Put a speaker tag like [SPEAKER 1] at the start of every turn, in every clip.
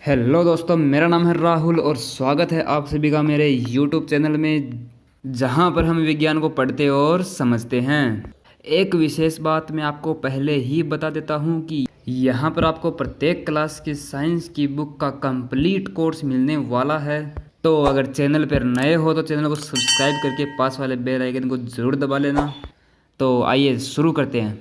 [SPEAKER 1] Hello दोस्तों, मेरा नाम है राहुल और स्वागत है आप सभी का मेरे यूट्यूब चैनल में, जहां पर हम विज्ञान को पढ़ते और समझते हैं। एक विशेष बात मैं आपको पहले ही बता देता हूं कि यहां पर आपको प्रत्येक क्लास की साइंस की बुक का कंप्लीट कोर्स मिलने वाला है। तो अगर चैनल पर नए हो तो चैनल को सब्सक्राइब करके पास वाले बेल आइकन को ज़रूर दबा लेना। तो आइए शुरू करते हैं।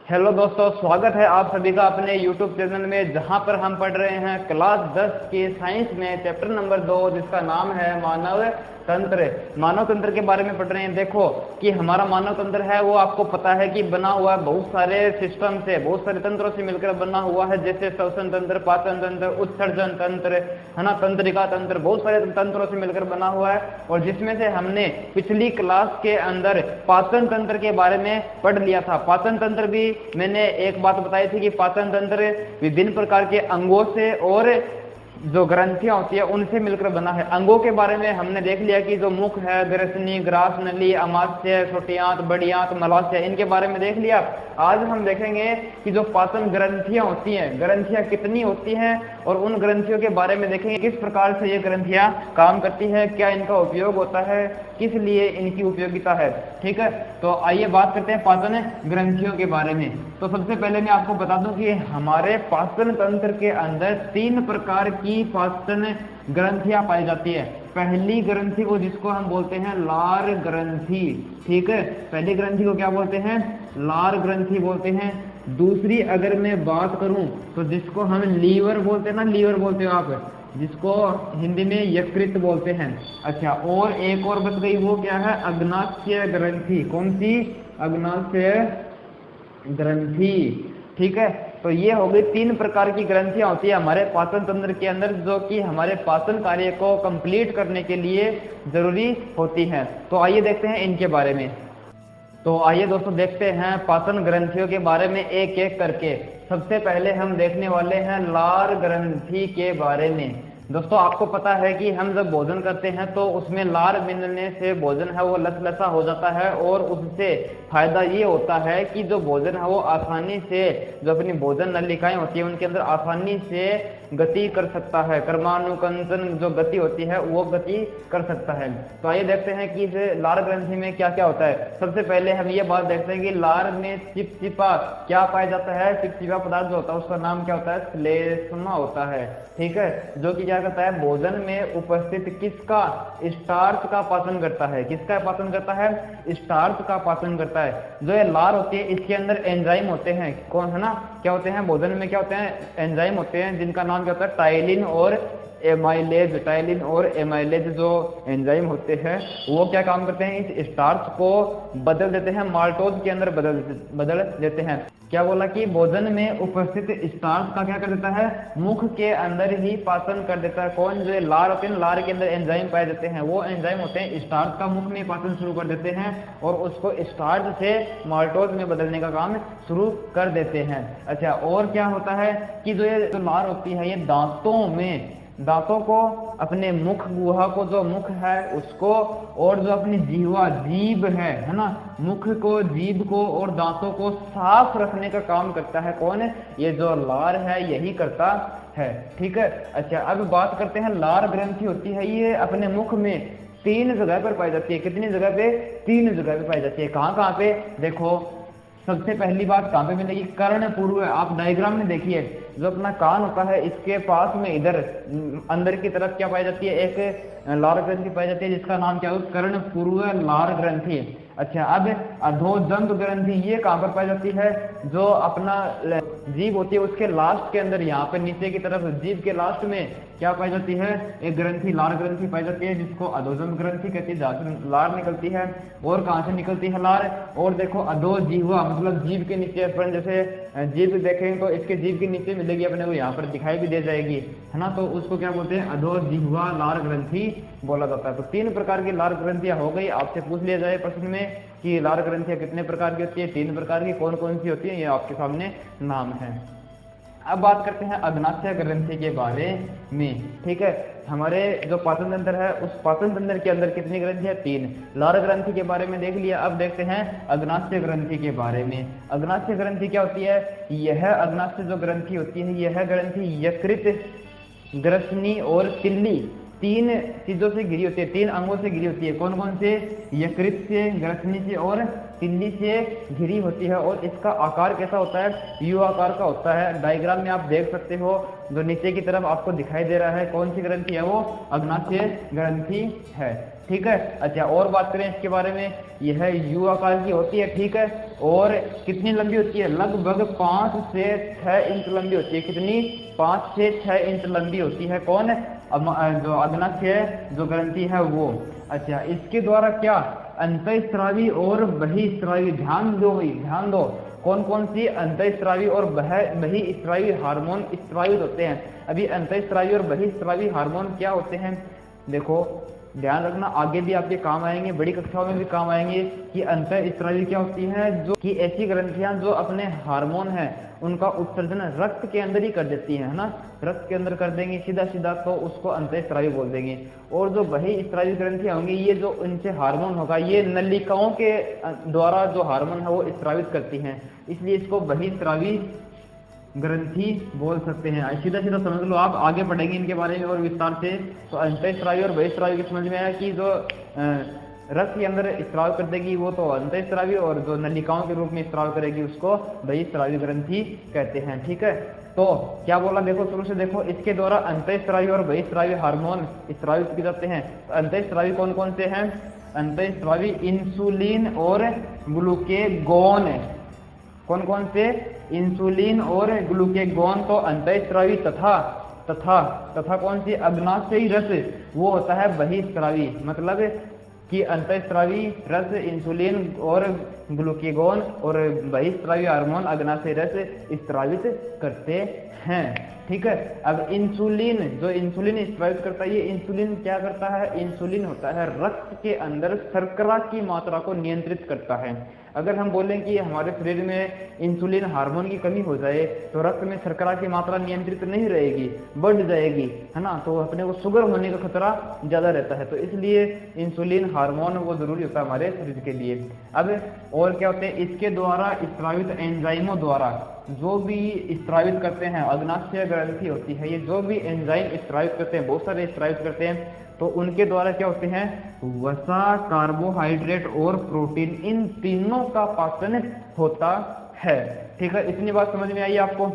[SPEAKER 2] हेलो दोस्तों, स्वागत है आप सभी का अपने YouTube चैनल में, जहां पर हम पढ़ रहे हैं क्लास 10 की साइंस में चैप्टर नंबर 2, जिसका नाम है मानव तंत्र। मानव तंत्र के बारे में पढ़ रहे हैं। देखो कि हमारा मानव तंत्र है वो आपको पता है कि बना हुआ है बहुत सारे सिस्टम से, बहुत सारे तंत्रों से मिलकर बना हुआ है, जैसे श्वसन तंत्र, पाचन तंत्र, उत्सर्जन तंत्र, है ना, तंत्रिका तंत्र, बहुत सारे तंत्रों से मिलकर बना हुआ है। और जिसमें से हमने पिछली क्लास के अंदर पाचन तंत्र के बारे में पढ़ लिया था। पाचन तंत्र भी मैंने एक बात बताई थी कि पाचन तंत्र विभिन्न प्रकार के अंगों से और जो ग्रंथियां होती है उनसे मिलकर बना है। अंगों के बारे में हमने देख लिया कि जो मुख है, ग्रसनी, ग्रास नली, अमाशय, छोटी आंत, बड़ी आंत, मलाशय, इनके बारे में देख लिया। आज हम देखेंगे कि जो पाचन ग्रंथियां होती हैं, ग्रंथियां कितनी होती हैं और उन ग्रंथियों के बारे में देखेंगे किस प्रकार से ये ग्रंथियां काम करती है, क्या इनका उपयोग होता है, किस लिए इनकी उपयोगिता है। ठीक है, तो आइए बात करते हैं पाचन ग्रंथियों के बारे में। तो सबसे पहले मैं आपको बता दूं कि हमारे पाचन तंत्र के अंदर 3 प्रकार की पाचन ग्रंथियां पाई जाती है। पहली ग्रंथि को जिसको हम बोलते हैं लार ग्रंथि। ठीक है, पहली ग्रंथि को क्या बोलते हैं? लार ग्रंथि बोलते हैं। दूसरी अगर मैं बात करूं तो जिसको हम लीवर बोलते हैं ना, लीवर बोलते हो आप, जिसको हिंदी में यकृत बोलते हैं। अच्छा, और एक और बच गई, वो क्या है? अग्नाशय ग्रंथि। कौन सी? अग्नाशय ग्रंथि। ठीक है, तो ये हो गई 3 प्रकार की ग्रंथियां होती है हमारे पाचन तंत्र के अंदर, जो कि हमारे पाचन कार्य को कंप्लीट करने के लिए जरूरी होती हैं। तो आइए देखते हैं इनके बारे में। तो आइए दोस्तों देखते हैं पाचन ग्रंथियों के बारे में एक एक करके। सबसे पहले हम देखने वाले हैं लार ग्रंथि के बारे में। दोस्तों आपको पता है कि हम जब भोजन करते हैं तो उसमें लार मिलने से भोजन है वो लसलसा हो जाता है, और उससे फायदा ये होता है कि जो भोजन है वो आसानी से, जो अपनी भोजन नलिकाएं होती है उनके अंदर आसानी से गति कर सकता है। कर्मानुकंसन जो गति होती है वो गति कर सकता है। तो आइए देखते हैं कि इस लार ग्रंथि में क्या क्या होता है। सबसे पहले हम ये बात देखते हैं कि लार में चिपचिपा क्या पाया जाता है। चिपचिपा पदार्थ जो होता है उसका नाम क्या होता है? श्लेष्मा होता है। ठीक है, जो कि क्या करता है? भोजन में उपस्थित किसका? स्टार्च का पाचन करता है। किसका पाचन करता है? स्टार्च का पाचन करता है। जो ये लार होती है इसके अंदर एंजाइम होते हैं। कौन है ना, क्या होते हैं? भोजन में क्या होते हैं? एंजाइम होते हैं, जिनका नाम क्या होता है? टाइलिन और एमाइलेज। टाइलिन और एमाइलेज जो एंजाइम होते हैं वो क्या काम करते हैं? इस स्टार्च को बदल देते हैं, माल्टोज के अंदर बदल देते हैं। क्या बोला कि भोजन में उपस्थित स्टार्च का क्या कर देता है? मुख के अंदर ही पाचन कर देता है। कौन? जो लार होते हैं, लार के अंदर एंजाइम पाए जाते हैं, वो एंजाइम होते हैं स्टार्च का मुख में पाचन शुरू कर देते हैं और उसको स्टार्च से माल्टोज में बदलने का काम शुरू कर देते हैं। अच्छा, और क्या होता है कि जो ये जो लार होती है ये दांतों को, अपने मुख गुहा को, जो मुख है उसको, और जो अपनी जीभ है ना, मुख को, जीभ को और दांतों को साफ रखने का काम करता है। कौन है? ये जो लार है यही करता है। ठीक है, अच्छा अब बात करते हैं लार ग्रंथि होती है ये अपने मुख में 3 जगह पर पाई जाती है। कितनी जगह पे? 3 जगह पे पाई जाती है। कहाँ पे? देखो, सबसे पहली बात कहाँ पे मिलेगी? कर्ण पूर्व। आप डायग्राम में देखिए, जो अपना कान होता है इसके पास में इधर अंदर की तरफ क्या पाई जाती है? एक लार ग्रंथि पाई जाती है, जिसका नाम क्या है? कर्ण पूर्व लार ग्रंथि। अच्छा, अब अधोजंग ग्रंथि ये कहाँ पर पाई जाती है? जो अपना जीभ होती है उसके लास्ट के अंदर, यहाँ पे नीचे की तरफ जीभ के लास्ट में क्या पाई जाती है? एक ग्रंथि, लार ग्रंथि पाई जाती है, जिसको अधोजंग ग्रंथि कहती है, जहाँ से लार निकलती है। और कहाँ से निकलती है लार? और देखो अधो जीवा, मतलब जीभ के नीचे। अपन जैसे जीभ देखेंगे तो इसके जीभ के नीचे मिलेगी, अपने को यहाँ पर दिखाई भी दे जाएगी, है ना। तो उसको क्या बोलते हैं? अधो जिह्वा लार ग्रंथि बोला जाता है। तो 3 प्रकार की लार ग्रंथियां हो गई। आपसे पूछ लिया जाए प्रश्न में कि लार ग्रंथियां कितने प्रकार की होती है? 3 प्रकार की। कौन कौन सी होती है? ये आपके सामने नाम है। अब बात करते हैं अग्नाशय ग्रंथि के बारे में। ठीक है, हमारे जो पाचन तंत्र है उस पाचन तंत्र के अंदर कितनी ग्रंथि है? 3। लार ग्रंथि के बारे में देख लिया, अब देखते हैं अग्नाशय ग्रंथि के बारे में। अग्नाशय ग्रंथि क्या होती है? यह अग्नाशय जो ग्रंथि होती है, यह ग्रंथि यकृत, ग्रसनी और तिल्ली 3 चीजों से घिरी होती है, 3 अंगों से घिरी होती है। कौन कौन से? यकृत से, ग्रसनी से और तिल्ली से घिरी होती है। और इसका आकार कैसा होता है? यू आकार का होता है। डायग्राम में आप देख सकते हो, जो नीचे की तरफ आपको दिखाई दे रहा है, कौन सी ग्रंथि है? वो अग्नाशय ग्रंथि है। ठीक है, अच्छा और बात करें इसके बारे में, यह यू आकार की होती है। ठीक है, और कितनी लंबी होती है? लगभग 5 से 6 इंच लंबी होती है। कितनी? 5 से 6 इंच लंबी होती है। कौन? जो अग्नाशय जो ग्रंथि है वो। अच्छा, इसके द्वारा क्या अंतःस्रावी और बहिःस्रावी, ध्यान दो भाई, ध्यान दो, कौन कौन सी अंतःस्रावी और बहिःस्रावी हार्मोन स्रावित होते हैं। अभी अंतःस्रावी और बहिःस्रावी हार्मोन क्या होते हैं? देखो ध्यान रखना, आगे भी आपके काम आएंगे, बड़ी कक्षाओं में भी काम आएंगे कि अंतःस्रावी क्या होती है, जो कि ऐसी ग्रंथियां जो अपने हार्मोन है उनका उत्सर्जन रक्त के अंदर ही कर देती है ना, रक्त के अंदर कर देंगे सीधा सीधा, तो उसको अंतःस्रावी बोल देंगे। और जो बहिःस्रावी ग्रंथियां होंगी, ये जो इनसे हार्मोन होगा, ये नलिकाओं के द्वारा जो हार्मोन है वो स्रावित करती हैं, इसलिए इसको बहिःस्रावी ग्रंथि बोल सकते हैं। सीधा सीधा समझ लो, आप आगे पढ़ेंगे इनके बारे में और विस्तार से। तो अंतःस्रावी और बहिःस्रावी की समझ में आया कि जो रक्त के अंदर स्राव कर देगी वो तो अंतःस्रावी, और जो नलिकाओं के रूप में स्राव करेगी उसको बहिःस्रावी ग्रंथि कहते हैं। ठीक है, तो क्या बोला देखो, शुरू से देखो, इसके द्वारा अंतःस्रावी और बहिःस्रावी हार्मोन स्रावित किए जाते हैं। तो अंतःस्रावी कौन कौन से हैं? अंतःस्रावी इंसुलिन और ग्लूकेगॉन। कौन कौन से? इंसुलिन और ग्लूकेगॉन तो अंतःस्रावी, तथा कौन सी? अग्नाशयी रस, वो होता है बहिःस्रावी। मतलब कि अंतःस्रावी रस इंसुलिन और ग्लूकेगॉन और बहिःस्रावी हार्मोन अग्नाशयी रस स्रावित करते हैं। ठीक है, अब इंसुलिन, जो इंसुलिन स्रावित करता है, ये इंसुलिन क्या करता है? इंसुलिन होता है रक्त के अंदर शर्करा की मात्रा को नियंत्रित करता है। अगर हम बोलें कि हमारे शरीर में इंसुलिन हार्मोन की कमी हो जाए तो रक्त में शर्करा की मात्रा नियंत्रित नहीं रहेगी, बढ़ जाएगी, है ना, तो अपने को शुगर होने का खतरा ज़्यादा रहता है। तो इसलिए इंसुलिन हार्मोन वो जरूरी होता है हमारे शरीर के लिए। अब और क्या होते हैं? इसके द्वारा स्रावित एंजाइमों द्वारा जो भी स्रावित करते हैं, अग्नाशय ग्रंथि होती है, ये जो भी एंजाइम स्रावित करते हैं, बहुत सारे स्रावित करते हैं, तो उनके द्वारा क्या होते हैं? वसा, कार्बोहाइड्रेट और प्रोटीन, इन तीनों का पाचन होता है। ठीक है, इतनी बात समझ में आई आपको?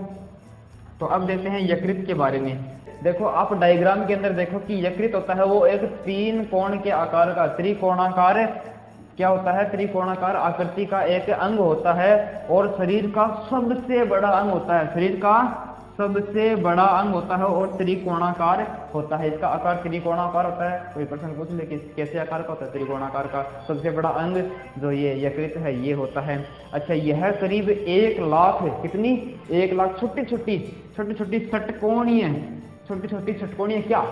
[SPEAKER 2] तो अब देखते हैं यकृत के बारे में। देखो आप डायग्राम के अंदर देखो कि यकृत होता है वो एक 3 कोण के आकार का, त्रिकोणाकार, क्या होता है? त्रिकोणाकार आकृति का एक अंग होता है, और शरीर का सबसे बड़ा अंग होता है, शरीर का सबसे बड़ा अंग होता है और त्रिकोणाकार होता है। इसका आकार त्रिकोणाकार होता है। कोई प्रश्न पूछ ले कि कैसे आकार का होता है? त्रिकोणाकार का सबसे बड़ा अंग जो ये यकृत है ये होता है। अच्छा, यह करीब 1 लाख, कितनी? 1 लाख छोटी छोटी षटकोणीय क्या?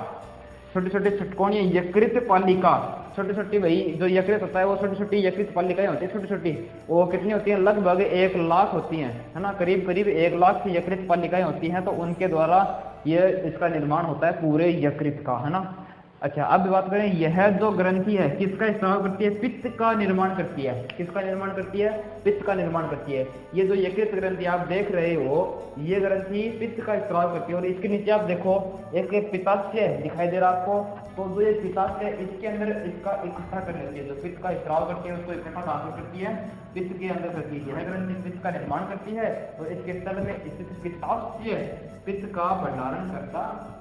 [SPEAKER 2] छोटी छोटी षटकोणीय यकृत पालिका, छोटी छोटी, भाई जो यकृत होता है वो छोटी छोटी यकृत पालिकाएं होती है, छोटी छोटी, वो कितनी होती हैं? लगभग 1 लाख होती हैं, है ना, करीब करीब 1 लाख की यकृत पालिकाएं होती हैं। तो उनके द्वारा ये इसका निर्माण होता है पूरे यकृत का, है ना। अच्छा, अब बात करें, यह जो ग्रंथि है किसका स्राव करती है? पित्त का निर्माण करती है। किसका निर्माण करती है? पित्त का निर्माण करती है। ये जो यकृत ग्रंथि आप देख रहे हो, ये ग्रंथि पित्त का स्राव करती है। और इसके नीचे आप देखो एक पित्ताशय दिखाई दे रहा आपको, तो जो ये पित्ताशय इसके अंदर इसका इकट्ठा कर लेती है, जो पित्त का स्राव करती है उसको इकट्ठा कहाँ करती है? पित्त के अंदर करती है। यह ग्रंथि पित्त का निर्माण करती है, तो इसके तल में स्थित पित्ताशय पित्त का भंडारण करता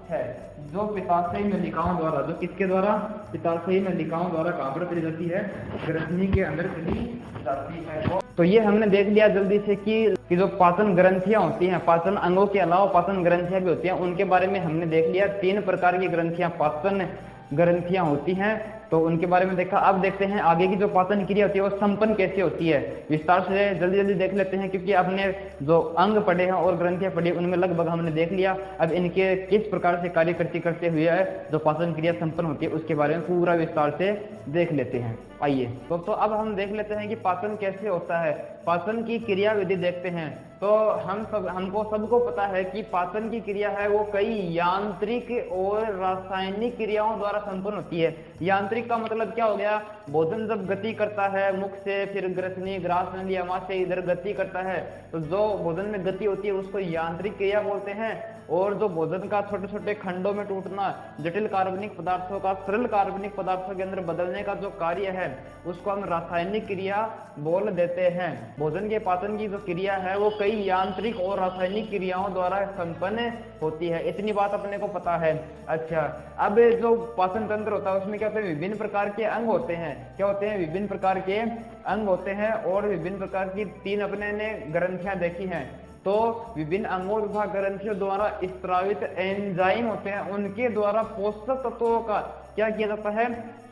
[SPEAKER 2] है, जो पित्ताशयी नलिकाओं द्वारा, जो किसके द्वारा? पित्ताशयी नलिकाओं द्वारा कहाँ पर चली जाती है? ग्रंथि के अंदर चली जाती है। तो ये हमने देख लिया जल्दी से कि जो पाचन ग्रंथियां होती हैं, पाचन अंगों के अलावा पाचन ग्रंथियां भी होती हैं, उनके बारे में हमने देख लिया। 3 प्रकार की ग्रंथियां, पाचन ग्रंथियां होती हैं, तो उनके बारे में देखा। अब देखते हैं आगे की जो पाचन क्रिया होती है वो संपन्न कैसे होती है, विस्तार से जल्दी जल्दी देख लेते हैं, क्योंकि आपने जो अंग पढ़े हैं और ग्रंथियां पढ़ी उनमें लगभग हमने देख लिया। अब इनके किस प्रकार से कार्य करते हुए है जो पाचन क्रिया संपन्न होती है उसके बारे में पूरा विस्तार से देख लेते हैं। आइए तो अब हम देख लेते हैं कि पाचन कैसे होता है। पाचन की क्रिया विधि देखते हैं तो हमको सबको पता है कि पाचन की क्रिया है वो कई यांत्रिक और रासायनिक क्रियाओं द्वारा संपन्न होती है। यांत्रिक का मतलब क्या हो गया, भोजन जब गति करता है मुख से, फिर ग्रसनी ग्रास नली आमाशय से इधर गति करता है, तो जो भोजन में गति होती है उसको यांत्रिक क्रिया बोलते हैं। और जो भोजन का छोटे छोटे खंडों में टूटना, जटिल कार्बनिक पदार्थों का सरल कार्बनिक पदार्थों के अंदर बदलने का जो कार्य है उसको हम रासायनिक क्रिया बोल देते हैं। भोजन के पाचन की जो क्रिया है वो कई यांत्रिक और रासायनिक क्रियाओं द्वारा संपन्न होती है। इतनी बात अपने को पता है। अच्छा, अब जो पाचन तंत्र होता है उसमें क्या होते हैं, विभिन्न प्रकार के अंग होते हैं। क्या होते हैं, विभिन्न प्रकार के अंग होते हैं और विभिन्न प्रकार की 3 अपने ने ग्रंथियां देखी हैं। तो विभिन्न अंगों तथा ग्रंथियों द्वारा स्त्रावित एंजाइम होते हैं, उनके द्वारा पोषक तत्वों का क्या किया जाता है,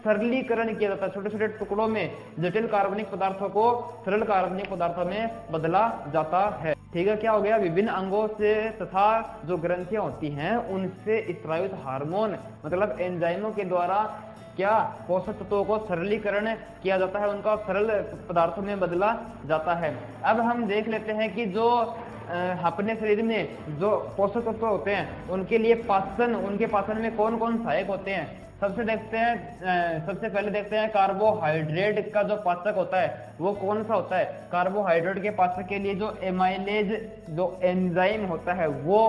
[SPEAKER 2] सरलीकरण किया जाता है। छोटे छोटे टुकड़ों में जटिल कार्बनिक पदार्थों को सरल कार्बनिक पदार्थों में बदला जाता है। ठीक है, क्या हो गया, विभिन्न अंगों से तथा जो ग्रंथियां होती हैं उनसे स्त्रावित हार्मोन मतलब एंजाइमों के द्वारा क्या पोषक तत्वों को सरलीकरण किया जाता है, उनका सरल पदार्थों में बदला जाता है। अब हम देख लेते हैं कि जो अपने शरीर में जो पोषक तत्व होते हैं उनके लिए उनके पाचन में कौन कौन सहायक होते हैं। सबसे पहले देखते हैं कार्बोहाइड्रेट का जो पाचक होता है वो कौन सा होता है। कार्बोहाइड्रेट के पाचक के लिए जो एमाइलेज जो एंजाइम होता है वो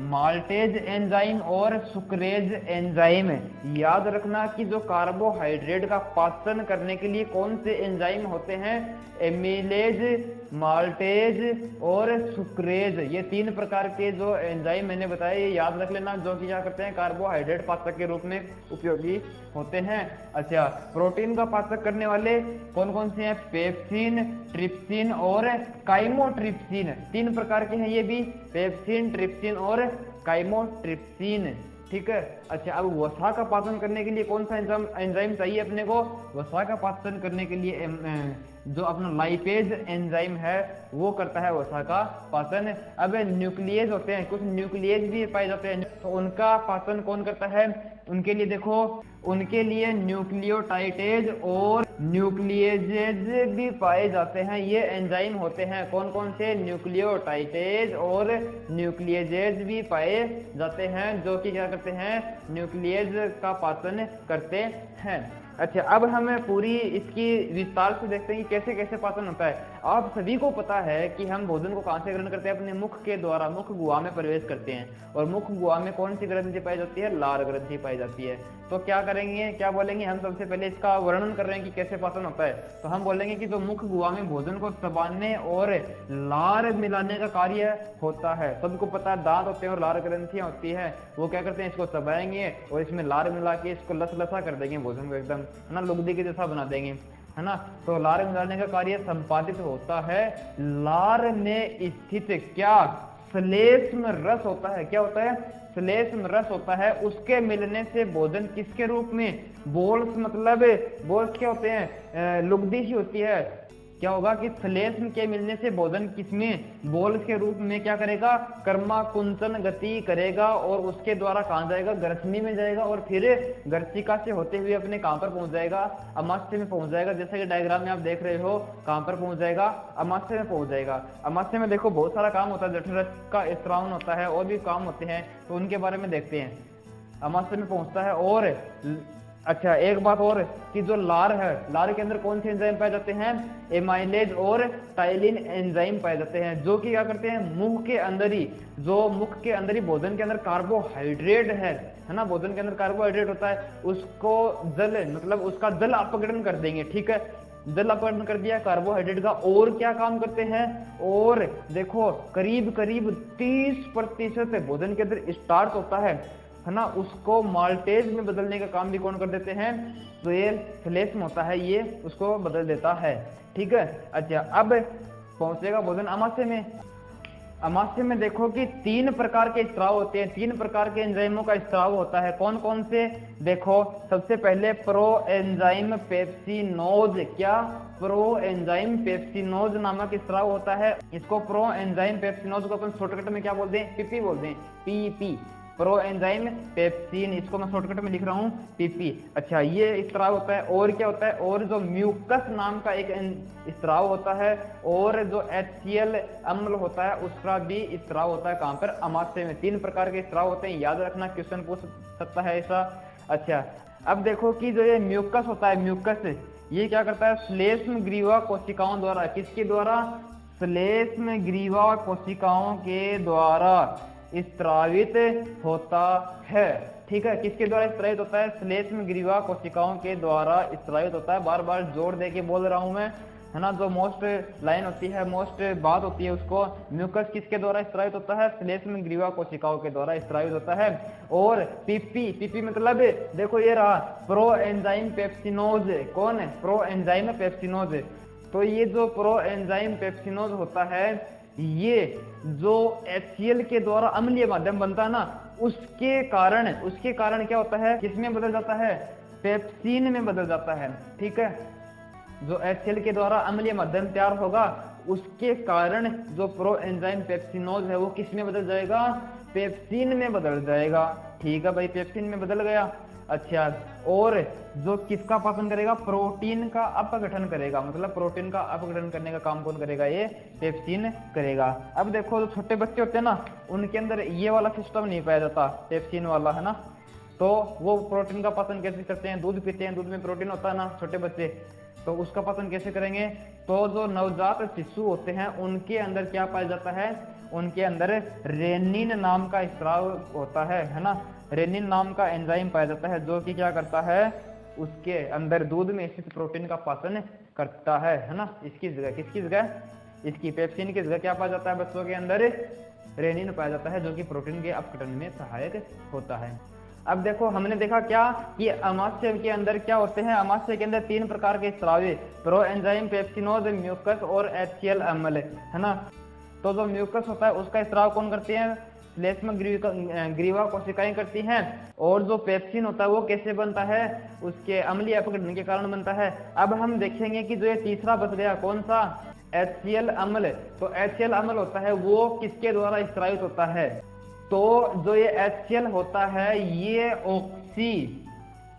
[SPEAKER 2] माल्टेज एंजाइम और सुक्रेज एंजाइम है। याद रखना कि जो कार्बोहाइड्रेट का पाचन करने के लिए कौन से एंजाइम होते हैं, एमिलेज, माल्टेज और सुक्रेज, ये 3 प्रकार के जो एंजाइम मैंने बताया ये याद रख लेना, जो कि क्या करते हैं कार्बोहाइड्रेट पाचक के रूप में उपयोगी होते हैं। अच्छा, प्रोटीन का पाचक करने वाले कौन कौन से हैं, पेप्सिन, ट्रिप्सिन और काइमोट्रिप्सिन। 3 प्रकार के हैं ये भी, पेप्सिन, ट्रिप्सिन और काइमोट्रिप्सिन। ठीक है। अच्छा, अब वसा का पाचन करने के लिए कौन सा एंजाइम चाहिए अपने को, वसा का पाचन करने के लिए जो अपना लाइपेज एंजाइम है वो करता है वसा का पाचन। अब न्यूक्लियस होते हैं, कुछ न्यूक्लियस भी पाए जाते हैं, तो उनका पाचन कौन करता है, उनके लिए देखो, उनके लिए न्यूक्लियोटाइडेज और न्यूक्लियेजेज भी पाए जाते हैं। ये एंजाइम होते हैं कौन कौन से, न्यूक्लियोटाइडेज और न्यूक्लियेजेज भी पाए जाते हैं, जो कि क्या करते हैं, न्यूक्लियेज का पाचन करते हैं। अच्छा, अब हमें पूरी इसकी विस्तार से देखते हैं कि कैसे कैसे पाचन होता है। आप सभी को पता है कि हम भोजन को कहाँ से ग्रहण करते हैं, अपने मुख के द्वारा, मुख गुहा में प्रवेश करते हैं। और मुख गुहा में कौन सी ग्रंथि पाई जाती है, लार ग्रंथि पाई जाती है। तो क्या करेंगे, क्या बोलेंगे, हम सबसे पहले इसका वर्णन कर रहे हैं कि कैसे पाचन होता है। तो हम बोलेंगे कि जो मुख गुहा में भोजन को चबाने और लार मिलाने का कार्य होता है, सबको पता है दांत होते हैं और लार ग्रंथियां होती है, वो क्या करते हैं, इसको चबाएंगे और इसमें लार मिला के इसको लसा कर देंगे भोजन को, एकदम है ना लुगदी के जैसा बना देंगे, है ना। तो लार मिलाने का कार्य संपादित होता है। लार में स्थित क्या श्लेष्म रस होता है, क्या होता है, श्लेष्म रस होता है, उसके मिलने से भोजन किसके रूप में, बोल्स, मतलब बोल्स क्या होते हैं, लुगदी ही होती है। क्या होगा कि श्लेष्म के मिलने से भोजन किसमें, बोल्स के रूप में क्या करेगा, कर्माकुंचन गति करेगा और उसके द्वारा कहाँ जाएगा, ग्रसनी में जाएगा और फिर गर्चिका से होते हुए अपने कहाँ पर पहुंच जाएगा, अमाशय में पहुंच जाएगा। जैसे कि डायग्राम में आप देख रहे हो, कहाँ पर पहुंच जाएगा, अमाशय में पहुंच जाएगा। अमाशय में देखो बहुत सारा काम होता है, जठर रस का स्त्रावन होता है और भी काम होते हैं, तो उनके बारे में देखते हैं। अमाशय में पहुंचता है। और अच्छा, एक बात और कि जो लार है, लार के अंदर कौन से एंजाइम पाए जाते हैं, एमाइलेज और टाइलिन एंजाइम पाए जाते हैं, जो कि क्या करते हैं, मुख के अंदर ही, जो मुख के अंदर ही भोजन के अंदर कार्बोहाइड्रेट है ना, भोजन के अंदर कार्बोहाइड्रेट होता है, उसको जल, मतलब उसका जल अपघटन कर देंगे। ठीक है, जल अपघटन कर दिया कार्बोहाइड्रेट का। और क्या काम करते हैं, और देखो करीब करीब 30% भोजन के अंदर स्टार्च होता है ना, उसको माल्टेज में बदलने का काम भी कौन कर देते हैं, तो ये श्लेष्म होता है, ये उसको बदल देता है। ठीक है। अच्छा, अब पहुंचेगा भोजन अमाशय में। अमाशय में देखो कि 3 प्रकार के स्त्राव होते हैं, 3 प्रकार के एंजाइमों का स्त्राव होता है। कौन कौन से, देखो सबसे पहले प्रो एंजाइम पेप्सिनोज, क्या, प्रो एंजाइम पेप्सिनोज नामक स्त्राव होता है। इसको प्रो एंजाइम पेप्सिनोज को अपन शॉर्टकट में क्या बोलते हैं, पीपी बोलते हैं, पीपी। प्रो एंजाइम पेप्सिन, इसको मैं शॉर्टकट में लिख रहा हूँ पीपी। अच्छा, ये स्त्राव होता है। और क्या होता है, और जो म्यूकस नाम का एक स्त्राव होता है, और जो HCl अम्ल होता है उसका भी स्त्राव होता है। कहाँ पर, अमाशय में। 3 प्रकार के स्त्राव होते हैं, याद रखना, क्वेश्चन पूछ सकता है ऐसा। अच्छा, अब देखो कि जो ये म्यूकस होता है, म्यूकस ये क्या करता है, श्लेष्म ग्रीवा कोशिकाओं द्वारा, किसके द्वारा, श्लेष्म ग्रीवा कोशिकाओं के द्वारा स्त्रावित होता है। ठीक है, किसके द्वारा स्त्रावित होता है, श्लेष्म ग्रीवा कोशिकाओं के द्वारा स्त्रावित होता है। बार बार जोर दे के बोल रहा हूं मैं, है ना। जो मोस्ट लाइन होती है, मोस्ट बात होती है, उसको म्यूकस किसके द्वारा स्त्रावित होता है, श्लेष्म ग्रीवा कोशिकाओं के द्वारा स्त्रावित होता है। और पीपी, पीपी मतलब देखो ये रहा, प्रो एंजाइम पेप्सिनोज। कौन है, प्रो एंजाइम पेप्सिनोज। तो ये जो प्रो एंजाइम पेप्सिनोज होता है, ये जो HCl के द्वारा अम्लीय माध्यम बनता है ना, उसके कारण क्या होता है, किसमें बदल जाता है, पेप्सिन में बदल जाता है। ठीक है, जो HCl के द्वारा अम्लीय माध्यम तैयार होगा, उसके कारण जो प्रो एंजाइम पेप्सिनोज है वो किस में बदल जाएगा, पेप्सिन में बदल जाएगा। ठीक है भाई, पेप्सिन में बदल गया। अच्छा, और जो किसका पाचन करेगा, प्रोटीन का अपघटन करेगा। मतलब प्रोटीन का अपघटन करने का काम कौन करेगा, ये पेप्सिन करेगा। अब देखो, जो छोटे बच्चे होते हैं ना, उनके अंदर ये वाला सिस्टम नहीं पाया जाता, पेप्सिन वाला, है ना। तो वो प्रोटीन का पाचन कैसे करते हैं, दूध पीते हैं, दूध में प्रोटीन होता है ना, छोटे बच्चे, तो उसका पाचन कैसे करेंगे। तो जो नवजात शिशु होते हैं उनके अंदर क्या पाया जाता है, उनके अंदर रेनिन नाम का स्राव होता है ना। रेनिन नाम का एंजाइम पाया जाता है, जो कि क्या करता है, उसके अंदर दूध में स्थित प्रोटीन का पाचन करता है ना। इसकी जगह, किसकी जगह, इसकी पेप्सिन की जगह क्या पाया जाता है, बच्चों के अंदर रेनिन पाया जाता है, जो कि प्रोटीन के अपघटन में सहायक होता है। अब देखो, हमने देखा क्या कि अमाशय के अंदर क्या होते हैं, अमाशय के अंदर 3 प्रकार के स्रावी, प्रो एंजाइम पेप्सिनोज, म्यूकस और HCl अम्ल, है ना। तो जो म्यूकस होता है उसका स्राव कौन करते हैं, श्लेष्म ग्रीवा कोशिकाएं करती हैं। और जो पेप्सिन होता है वो कैसे बनता है, उसके अम्लीय अपघटन के कारण बनता है। अब हम देखेंगे कि जो ये तीसरा बच गया, कौन सा, HCl अम्ल। तो HCl अम्ल होता है वो किसके द्वारा स्रावित होता है, तो जो ये HCl होता है ये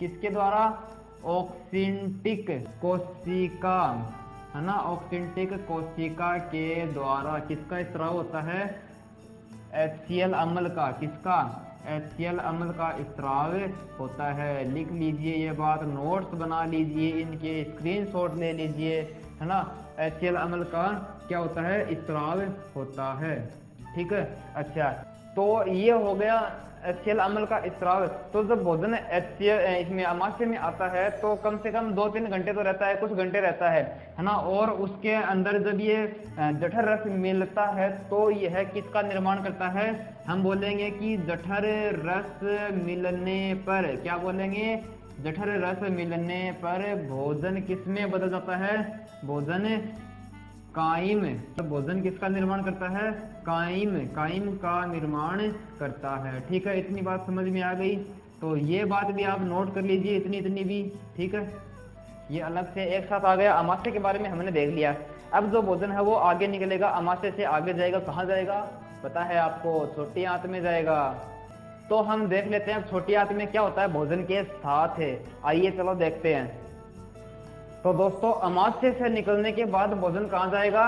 [SPEAKER 2] किसके द्वारा, ऑक्सिंटिक कोशिका, है ना, ऑक्सिंटिक कोशिका के द्वारा किसका स्राव होता है, HCl अम्ल का। किसका, HCl अम्ल का स्राव होता है। लिख लीजिए ये बात, नोट्स बना लीजिए, इनके स्क्रीनशॉट ले लीजिए, है ना। HCl अम्ल का क्या होता है, स्राव होता है। ठीक है, अच्छा, तो ये हो गया HCl अम्ल का स्राव। तो जब भोजन HCl इसमें अमाशय में आता है तो कम से कम 2-3 घंटे तो रहता है, कुछ घंटे रहता है ना। और उसके अंदर जब ये जठर रस मिलता है तो यह किसका निर्माण करता है, हम बोलेंगे कि जठर रस मिलने पर, क्या बोलेंगे, जठर रस मिलने पर भोजन किस में बदल जाता है, भोजन काइम। तो भोजन किसका निर्माण करता है, काइम, काइम का निर्माण करता है। ठीक है, इतनी बात समझ में आ गई। तो ये बात भी आप नोट कर लीजिए, इतनी भी। ठीक है, ये अलग से एक साथ आ गया। अमाशय के बारे में हमने देख लिया। अब जो भोजन है वो आगे निकलेगा, अमाशय से आगे जाएगा, कहाँ जाएगा पता है आपको, छोटी आंत में जाएगा। तो हम देख लेते हैं छोटी आंत में क्या होता है भोजन के साथ है। आइए चलो देखते हैं। तो दोस्तों, अमाशय से निकलने के बाद भोजन कहाँ जाएगा,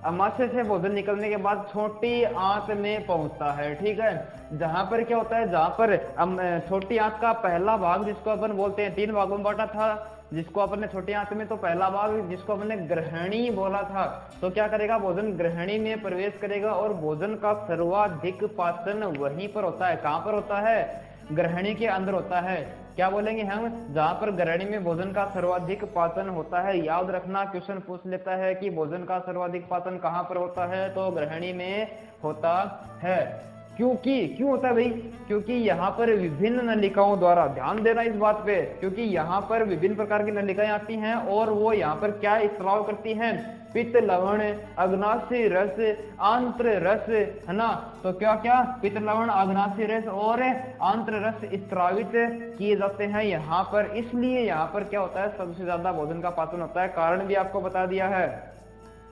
[SPEAKER 2] अमाशय से भोजन निकलने के बाद छोटी आंत में पहुंचता है। ठीक है, जहां पर क्या होता है, जहां पर छोटी आंत का पहला भाग जिसको अपन बोलते हैं, 3 भागों में बांटा था जिसको अपन ने छोटी आंत में, तो पहला भाग जिसको अपन ने ग्रहणी बोला था, तो क्या करेगा, भोजन ग्रहणी में प्रवेश करेगा और भोजन का सर्वाधिक पाचन वहीं पर होता है। कहाँ पर होता है, ग्रहणी के अंदर होता है। क्या बोलेंगे हम, जहां पर ग्रहणी में भोजन का सर्वाधिक पाचन होता है। याद रखना, क्वेश्चन पूछ लेता है कि भोजन का सर्वाधिक पाचन कहां पर होता है, तो ग्रहणी में होता है। क्यों होता है भाई, क्योंकि यहाँ पर विभिन्न नलिकाओं द्वारा, ध्यान देना इस बात पे, क्योंकि यहाँ पर विभिन्न प्रकार की नलिकाएं आती हैं और वो यहाँ पर क्या स्राव करती हैं, पित्त लवण, अग्नाशय रस, आंत्र रस, है ना। तो क्या क्या, पित्त लवण, अग्नाशय रस और आंत्र रस स्रावित किए जाते हैं यहाँ पर। इसलिए यहाँ पर क्या होता है, सबसे ज्यादा भोजन का पाचन होता है। कारण भी आपको बता दिया है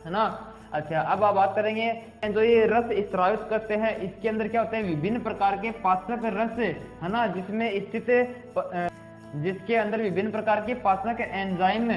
[SPEAKER 2] ना। अच्छा, अब आप बात करेंगे जो ये रस स्रावित करते हैं, इसके अंदर क्या होते हैं, विभिन्न प्रकार के पाचक रस, है ना, जिसमें स्थित जिसके अंदर विभिन्न प्रकार के पाचक एंजाइम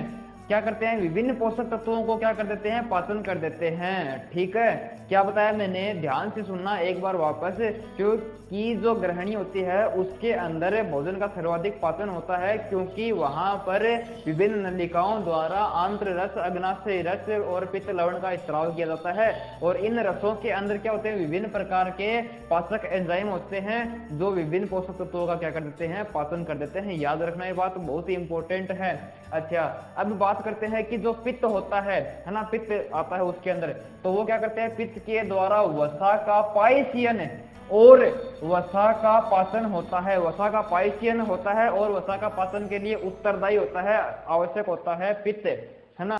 [SPEAKER 2] क्या करते हैं, विभिन्न पोषक तत्वों को क्या कर देते हैं, पाचन कर देते हैं। ठीक है, क्या बताया मैंने, ध्यान से सुनना एक बार वापस, क्योंकि जो ग्रहणी होती है उसके अंदर भोजन का सर्वाधिक पाचन होता है, क्योंकि वहां पर विभिन्न नलिकाओं द्वारा आंत्र रस, अग्नाशय रस और पित्त लवण का स्त्राव किया जाता है, और इन रसों के अंदर क्या होते हैं, विभिन्न प्रकार के पाचक एंजाइम होते हैं जो विभिन्न पोषक तत्वों का क्या कर देते हैं, पाचन कर देते हैं। याद रखना ये बात बहुत ही इंपॉर्टेंट है। अच्छा, अब बात करते हैं कि जो पित्त होता है ना, पित्त आता है उसके अंदर, तो वो क्या करते हैं, पित्त के द्वारा वसा का पायचयन और वसा का पाचन होता है, वसा का पायचयन होता है, और वसा का पाचन के लिए उत्तरदायी होता है, आवश्यक होता है पित्त, है ना।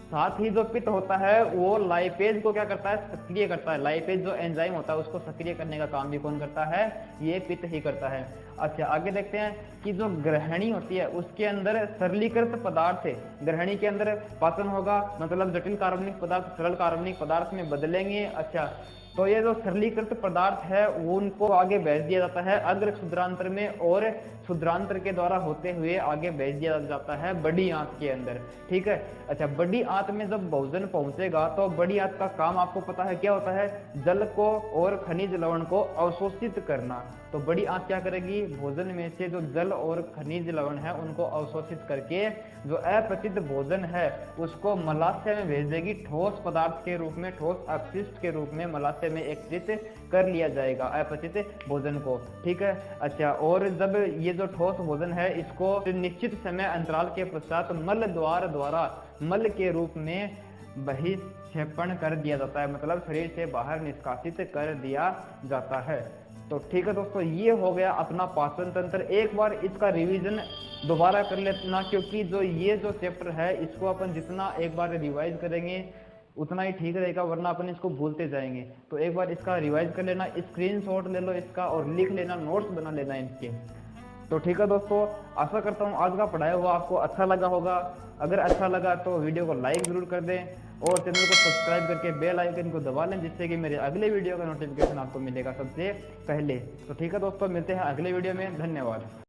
[SPEAKER 2] साथ ही जो पित्त होता है वो लाइपेज को क्या करता है, सक्रिय करता है। लाइपेज जो एंजाइम होता है उसको सक्रिय करने का काम भी कौन करता है, ये पित्त ही करता है। अच्छा, आगे देखते हैं कि जो ग्रहणी होती है उसके अंदर सरलीकृत पदार्थ है, ग्रहणी के अंदर पाचन होगा, मतलब जटिल कार्बनिक पदार्थ सरल कार्बनिक पदार्थ में बदलेंगे। अच्छा, तो ये जो सरलीकृत पदार्थ है वो उनको आगे भेज दिया जाता है अग्र क्षुद्रांतर में, और क्षुद्रांतर के द्वारा होते हुए आगे भेज दिया जाता है बड़ी आंत के अंदर। ठीक है, अच्छा, बड़ी आंत में जब भोजन पहुंचेगा तो बड़ी आंत का काम आपको पता है क्या होता है, जल को और खनिज लवण को अवशोषित करना। तो बड़ी आंत क्या करेगी, भोजन में से जो जल और खनिज लवण है उनको अवशोषित करके जो अपचित भोजन है उसको मलाशय में भेज देगी, ठोस पदार्थ के रूप में, ठोस अपशिष्ट के रूप में मलाशय में एकत्रित कर लिया जाएगा अपचित भोजन को। ठीक है, अच्छा, और जब ये जो ठोस भोजन है इसको निश्चित समय अंतराल के पश्चात मल द्वार द्वारा मल के रूप में बहिक्षेपण कर दिया जाता है, मतलब शरीर से बाहर निष्कासित कर दिया जाता है। तो ठीक है दोस्तों, ये हो गया अपना पाचन तंत्र। एक बार इसका रिवीजन दोबारा कर लेना, क्योंकि जो ये जो चैप्टर है इसको अपन जितना एक बार रिवाइज करेंगे उतना ही ठीक रहेगा, वरना अपन इसको भूलते जाएंगे। तो एक बार इसका रिवाइज कर लेना, स्क्रीनशॉट ले लो इसका और लिख लेना, नोट्स बना लेना इनके। तो ठीक है दोस्तों, आशा करता हूँ आज का पढ़ाया हुआ आपको अच्छा लगा होगा। अगर अच्छा लगा तो वीडियो को लाइक जरूर कर दें और चैनल को सब्सक्राइब करके बेल आइकन को दबा लें, जिससे कि मेरे अगले वीडियो का नोटिफिकेशन आपको मिलेगा सबसे पहले। तो ठीक है दोस्तों, मिलते हैं अगले वीडियो में। धन्यवाद।